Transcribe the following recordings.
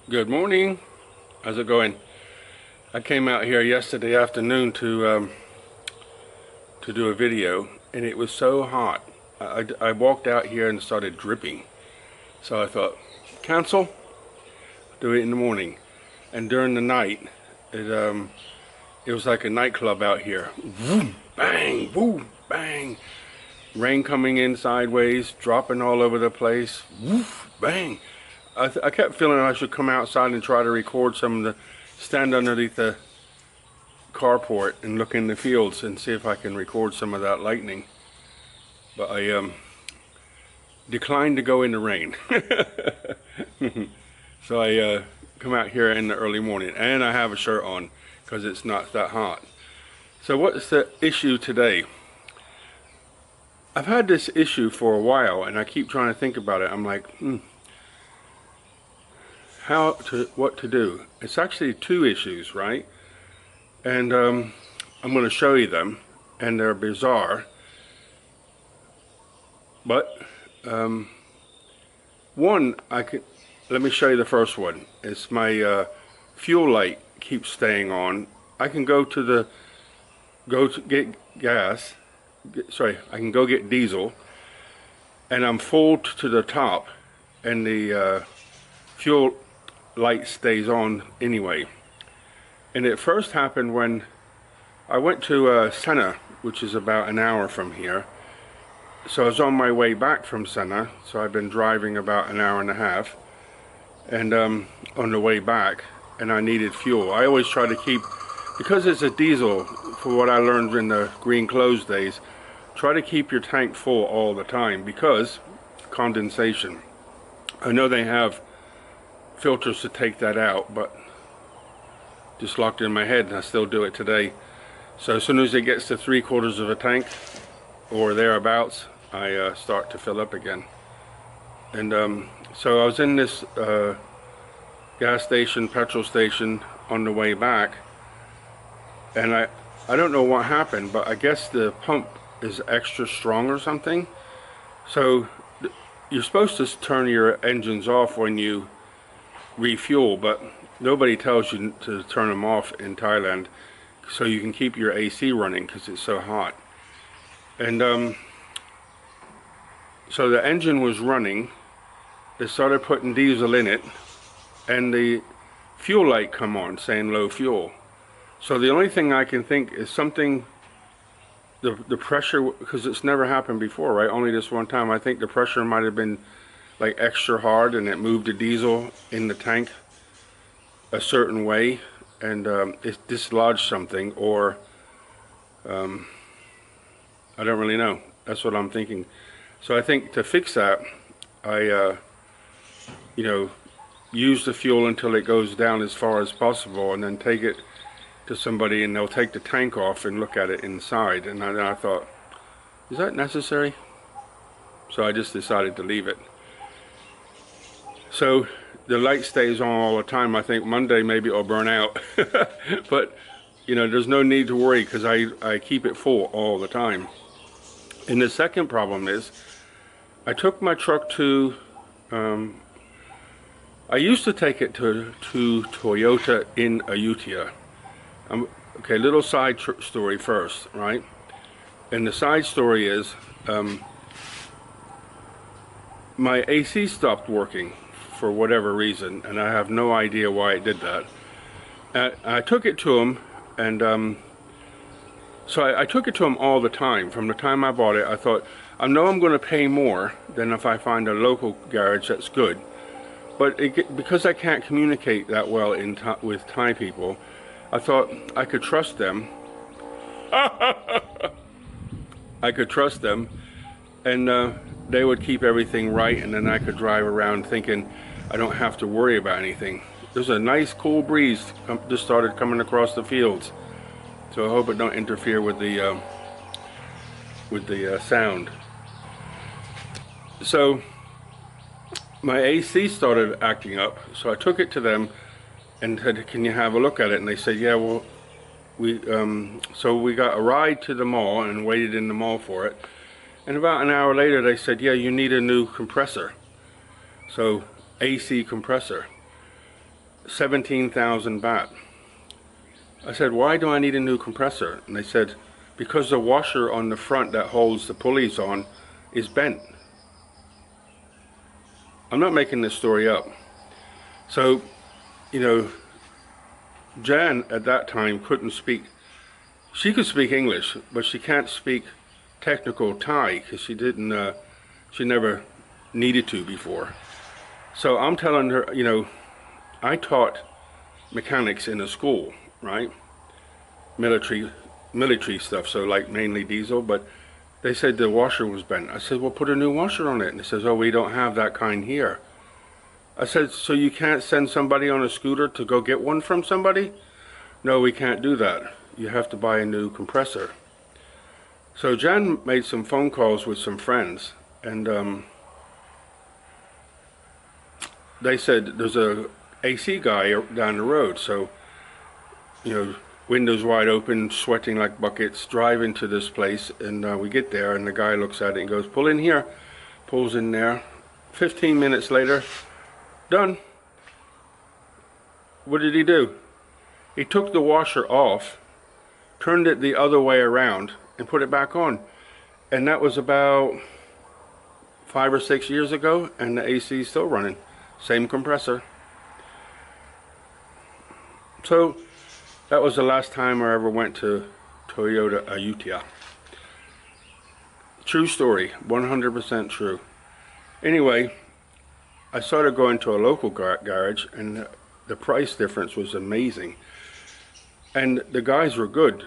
Good morning. How's it going? I came out here yesterday afternoon to do a video, and it was so hot. I walked out here and started dripping. So I thought, cancel, do it in the morning. And during the night, it was like a nightclub out here. Vroom, bang, boom, bang. Rain coming in sideways, dropping all over the place. Woof, bang. I kept feeling I should come outside and try to record some of the, stand underneath the carport and look in the fields and see if I can record some of that lightning. But I declined to go in the rain. So I come out here in the early morning, and I have a shirt on because it's not that hot. So what's the issue today? I've had this issue for a while, and I keep trying to think about it. I'm like, what to do. It's actually two issues, right? And I'm going to show you them, and they're bizarre. But let me show you the first one. It's my fuel light keeps staying on. I can go to get gas. I can go get diesel, and I'm full to the top, and the fuel light stays on anyway. And it first happened when I went to Senna, which is about an hour from here. So I was on my way back from Senna, so I've been driving about an hour and a half, and on the way back, and I needed fuel. I always try to keep, because it's a diesel, for what I learned in the green clothes days, try to keep your tank full all the time because condensation. I know they have filters to take that out, but just locked in my head, and I still do it today. So as soon as it gets to 3/4 of a tank or thereabouts, I start to fill up again. And so I was in this gas station, petrol station on the way back, and I don't know what happened, but I guess the pump is extra strong or something. So you're supposed to turn your engines off when you refuel, but nobody tells you to turn them off in Thailand, so you can keep your AC running because it's so hot. And so the engine was running. They started putting diesel in it, and the fuel light come on saying low fuel. So the only thing I can think is something, the pressure, because it's never happened before, right? Only this one time. I think the pressure might have been like extra hard, and it moved the diesel in the tank a certain way, and it dislodged something, or I don't really know. That's what I'm thinking. So I think to fix that, I use the fuel until it goes down as far as possible, and then take it to somebody, and they'll take the tank off and look at it inside. And I thought, is that necessary? So I just decided to leave it. So the light stays on all the time. I think Monday maybe it'll burn out. But there's no need to worry because I keep it full all the time. And the second problem is, I took my truck to I used to take it to Toyota in Ayutthaya. Okay, little side story first, right? And the side story is my AC stopped working for whatever reason, and I have no idea why it did that. I took it to him, and so I took it to him all the time. From the time I bought it, I thought, I know I'm going to pay more than if I find a local garage that's good. But because I can't communicate that well with Thai people, I thought I could trust them. I could trust them, and they would keep everything right, and then I could drive around thinking I don't have to worry about anything. There's a nice cool breeze just started coming across the fields, so I hope it don't interfere with the sound. So my AC started acting up, so I took it to them and said, can you have a look at it? And they said, yeah, well, so we got a ride to the mall and waited in the mall for it. And about an hour later, they said, yeah, you need a new compressor. So AC compressor. 17,000 baht. I said, why do I need a new compressor? And they said, because the washer on the front that holds the pulleys on is bent. I'm not making this story up. So, you know, Jan at that time couldn't speak. She could speak English, but she can't speak technical Thai because she didn't. She never needed to before. So I'm telling her, you know, I taught mechanics in a school, right? Military stuff, so like mainly diesel, but they said the washer was bent. I said, well, put a new washer on it. And they says, oh, we don't have that kind here. I said, so you can't send somebody on a scooter to go get one from somebody? No, we can't do that. You have to buy a new compressor. So Jan made some phone calls with some friends, and they said there's a AC guy down the road. So, you know, windows wide open, sweating like buckets, drive into this place, and we get there, and the guy looks at it and goes, pull in here. Pulls in there. 15 minutes later, done. What did he do? He took the washer off, turned it the other way around, and put it back on. And that was about 5 or 6 years ago, and the AC is still running. Same compressor. So that was the last time I ever went to Toyota Ayutthaya. True story, 100% true. Anyway, I started going to a local garage, and the price difference was amazing. And the guys were good.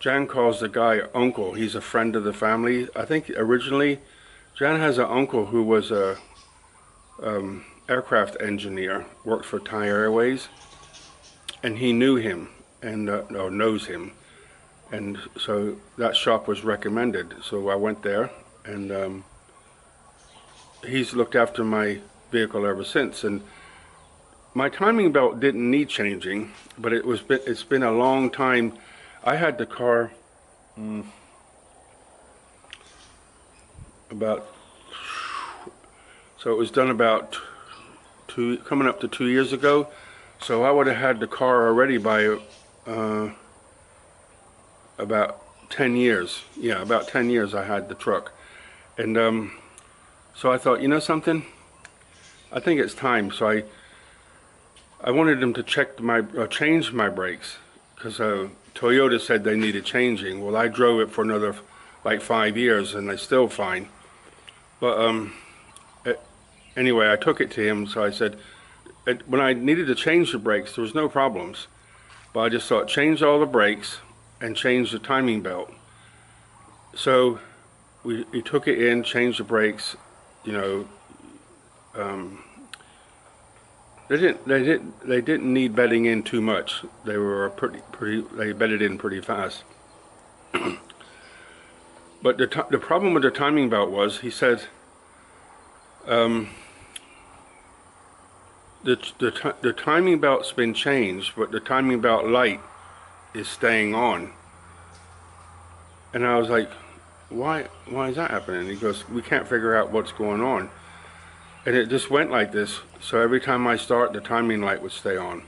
Jan calls the guy uncle. He's a friend of the family. I think originally, Jan has an uncle who was a aircraft engineer, worked for Thai Airways, and he knew him, and or knows him. And so that shop was recommended. So I went there, and he's looked after my vehicle ever since. And my timing belt didn't need changing, but it's been a long time. I had the car so it was done about coming up to 2 years ago. So I would have had the car already by about 10 years. Yeah, about 10 years I had the truck. And so I thought, you know something? I think it's time. So I wanted them to change my brakes, because Toyota said they needed changing. Well, I drove it for another like 5 years, and they're still fine. But anyway, I took it to him. So I said, when I needed to change the brakes, there was no problems. But I just thought, change all the brakes and change the timing belt. So we took it in, changed the brakes. You know, they didn't need bedding in too much. They were they bedded in pretty fast. But the problem with the timing belt was, he said, the timing belt's been changed, but the timing belt light is staying on. And I was like, why is that happening? He goes, we can't figure out what's going on. And it just went like this. So every time I start, the timing light would stay on.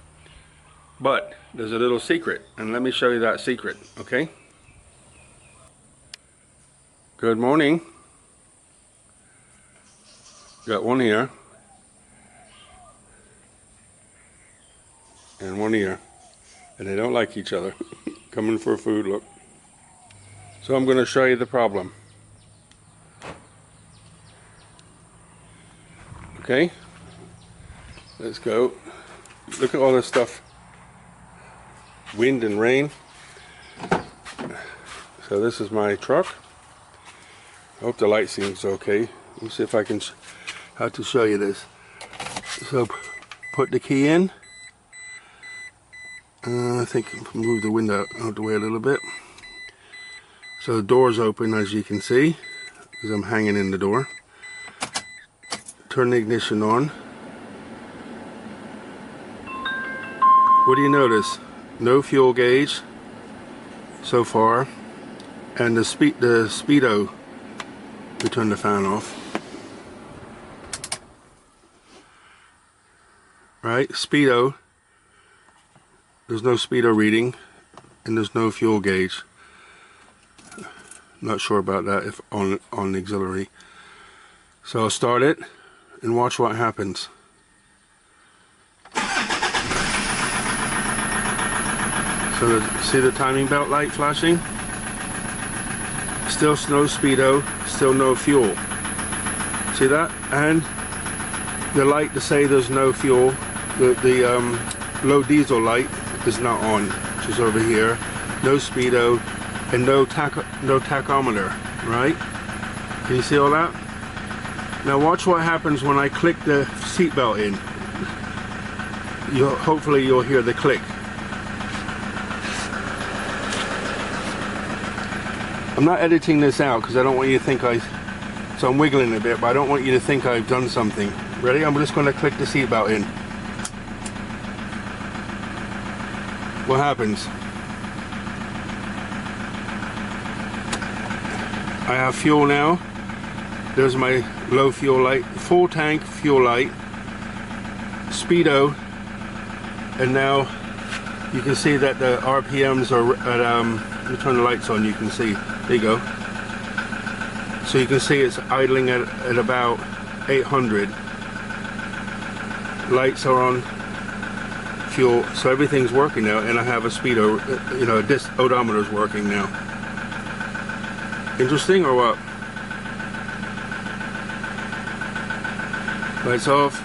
But there's a little secret, and let me show you that secret, okay? Good morning. Got one here. And one here. And they don't like each other. Coming for food, look. So I'm going to show you the problem. Okay, let's go. Look at all this stuff. Wind and rain. So this is my truck. I hope the light seems okay. Let me see if I can how to show you this. So put the key in. I think move the window out the way a little bit. So the door's open, as you can see, because I'm hanging in the door. Turn the ignition on. What do you notice? No fuel gauge so far, and the speedo. We turn the fan off. right? Speedo, there's no speedo reading, and there's no fuel gauge. Not sure about that if on the auxiliary. So I'll start it and watch what happens. So see the timing belt light flashing? Still no speedo, still no fuel. See that? And the light to say there's no fuel, the low diesel light is not on, which is over here. No speedo and no tachometer, right? Can you see all that? Now watch what happens when I click the seatbelt in. Hopefully you'll hear the click. I'm not editing this out because I don't want you to think so I'm wiggling a bit, but I don't want you to think I've done something. Ready? I'm just going to click the seatbelt in. What happens? I have fuel now. There's my low fuel light, full tank fuel light, speedo, and now you can see that the RPMs are at, let me turn the lights on, you can see, there you go. So you can see it's idling at about 800. Lights are on, fuel, so everything's working now, and I have a speedo, you know, this odometer's working now. Interesting or what? Lights off.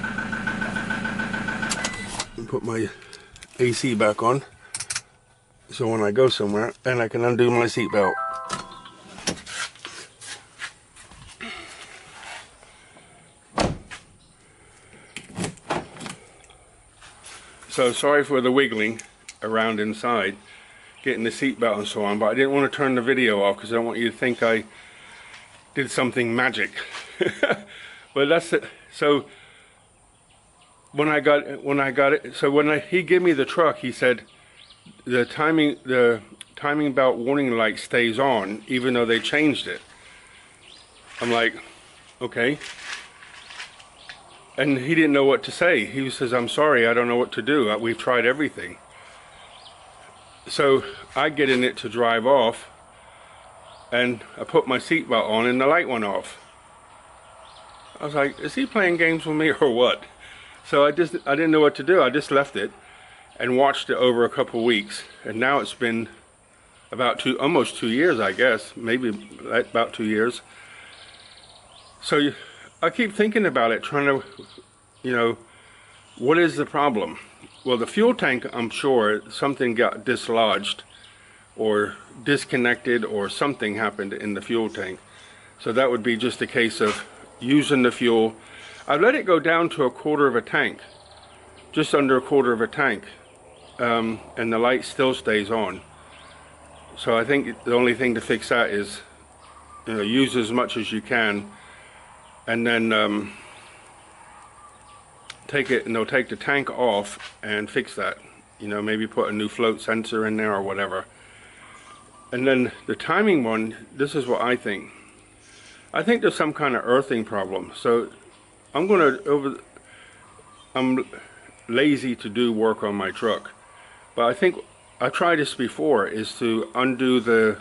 And put my AC back on. So when I go somewhere, then I can undo my seatbelt. So sorry for the wiggling around inside, getting the seatbelt and so on, but I didn't want to turn the video off because I don't want you to think I did something magic. But that's it. So when I got it, so when he gave me the truck, he said the timing belt warning light stays on even though they changed it. I'm like, okay. And he didn't know what to say. He says, I'm sorry, I don't know what to do. We've tried everything. So I get in it to drive off, and I put my seatbelt on and the light went off. I was like, is he playing games with me or what? So I didn't know what to do. I just left it and watched it over a couple weeks. And now it's been about almost 2 years, I guess. Maybe about 2 years. So I keep thinking about it, trying to, you know, what is the problem? Well, the fuel tank, I'm sure something got dislodged or disconnected or something happened in the fuel tank. So that would be just a case of using the fuel. I let it go down to 1/4 of a tank, just under 1/4 of a tank, and the light still stays on. So I think the only thing to fix that is, you know, use as much as you can, and then take the tank off and fix that. You know, maybe put a new float sensor in there or whatever. And then the timing one, this is what I think. I think there's some kind of earthing problem. So I'm lazy to do work on my truck, but I think I tried this before, is to undo the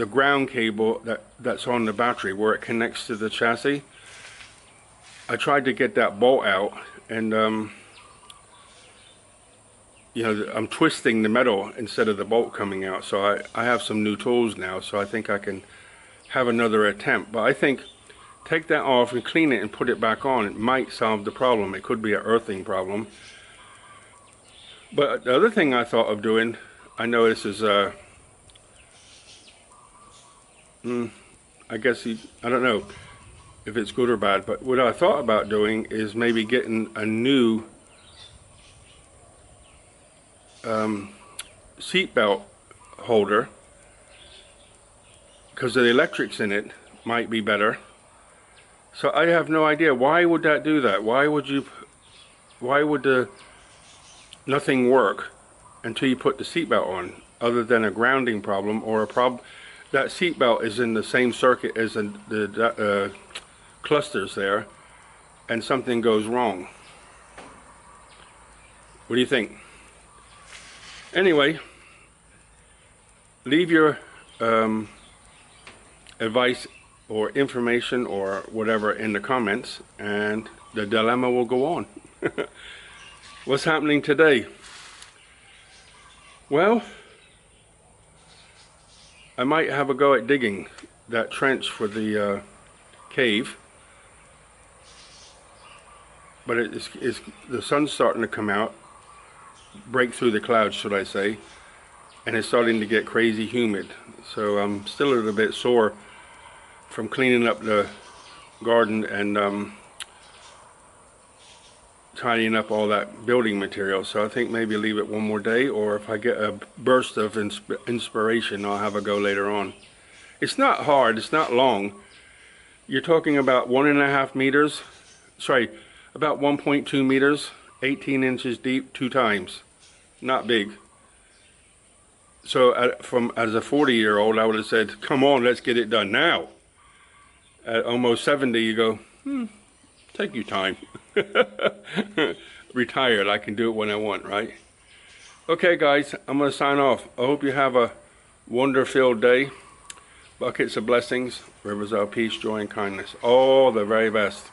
ground cable that's on the battery where it connects to the chassis. I tried to get that bolt out, and you know, I'm twisting the metal instead of the bolt coming out. So I have some new tools now, so I think I can have another attempt. But I think take that off and clean it and put it back on. It might solve the problem. It could be an earthing problem. But the other thing I thought of doing, I know this is I guess I don't know if it's good or bad, but what I thought about doing is maybe getting a new seatbelt holder, because the electrics in it might be better. So I have no idea, why would that do that? Why would nothing work until you put the seatbelt on, other than a grounding problem or a problem? That seatbelt is in the same circuit as the clusters there, and something goes wrong. What do you think? Anyway, leave your advice or information or whatever in the comments, and the dilemma will go on. What's happening today? Well, I might have a go at digging that trench for the cave, but it's the sun's starting to come out, break through the clouds, should I say, and it's starting to get crazy humid. So I'm still a little bit sore from cleaning up the garden and tidying up all that building material. So I think maybe leave it one more day, or if I get a burst of inspiration, I'll have a go later on. It's not hard, it's not long. You're talking about 1.5 meters, sorry, about 1.2 meters, 18 inches deep, 2 times. Not big. So as a 40-year-old, I would have said, come on, let's get it done now. At almost 70, you go, take your time. Retired, I can do it when I want, right? Okay, guys, I'm going to sign off. I hope you have a wonder-filled day. Buckets of blessings, rivers of peace, joy, and kindness. All the very best.